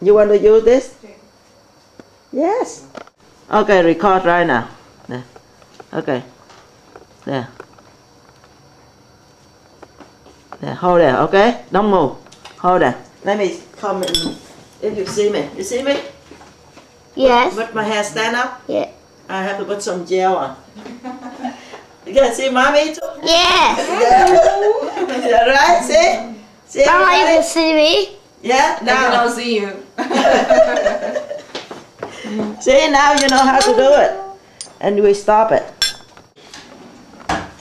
You want to use this? Yes. Okay, record right now. There. Okay. There. There, hold there, okay? Don't move. Hold there. Let me come in. If you see me. You see me? Yes. Put my hair stand up? Yeah. I have to put some gel on. You can see mommy too? Yes. Yeah. Right? See? See Mama, you everybody? can see me? Yeah? I Now. cannot see you. See, now you know how to do it. And we stop it.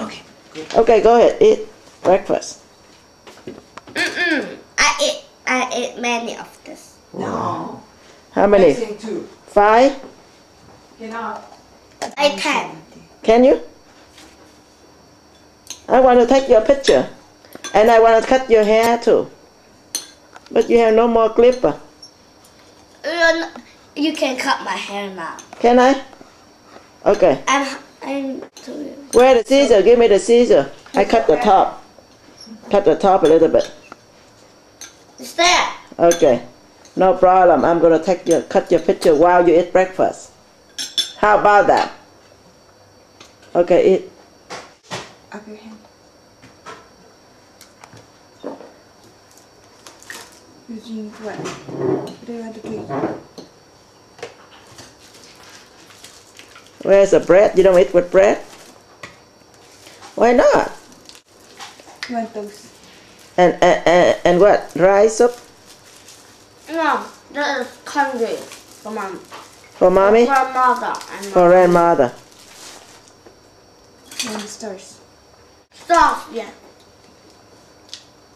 Okay. Okay, go ahead. Eat breakfast. I ate many of this. No. How many? Mixing too. 5? Cannot. I 10. Can you? I want to take your picture. And I want to cut your hair too. But you have no more clipper. You can cut my hair now. Can I? Okay. I'm Where the scissor? Give me the scissor. I cut the top. Cut the top a little bit. It's there. Okay. No problem. I'm gonna cut your picture while you eat breakfast. How about that? Okay, eat. Okay. Eugene, what? What do you want to drink? Where's the bread? You don't eat with bread? Why not? You want those? And what? Rice soup No, that is country for mom. for mommy? Grandmother and For grandmother. You want the stars? stuff. Yeah.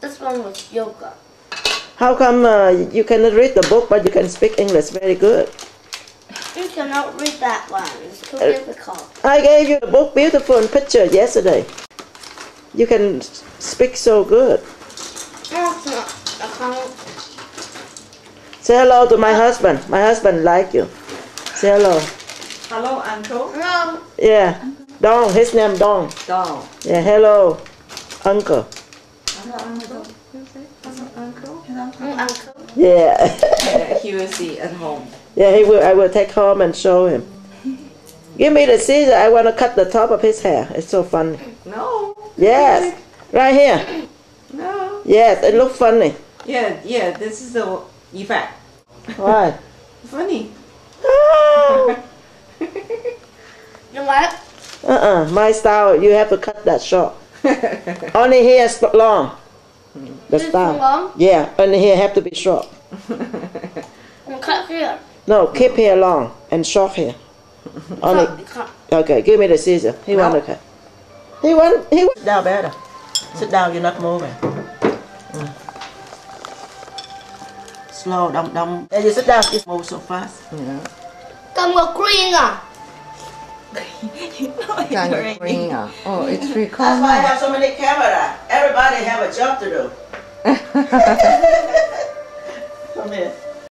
This one was yoga. How come you cannot read the book but you can speak English very good? You cannot read that one. It's too difficult. I gave you the book Beautiful Picture yesterday. You can speak so good. No, it's not. I can't. Say hello to my husband. My husband like you. Say hello. Hello, Uncle. No. Yeah. Dong. His name Dong. Dong. Yeah. Hello, Uncle. Hello, Uncle. You say hello, Uncle. Hello. Uncle. Yeah. Yeah, he will see at home. Yeah. He will. I will take home and show him. Give me the scissors. I want to cut the top of his hair. It's so funny. No. Yes. Right here. No. Yes. It looks funny. Yeah. This is the effect. Why? Funny. Ah. You what? My style. You have to cut that short. Only here is long. The This style. long? Yeah. Only here have to be short. Cut here. No. Keep here long and short here. Only. Cut. Okay. Give me the scissors. He No. want to cut. He want. Sit down better. Sit down. You're not moving. Slow. Don't. And you sit down. You move so fast. Yeah. Cầm ngược green à? Kind of green. Oh, it's very That's why I common. have so many cameras. Everybody have a job to do. Come here.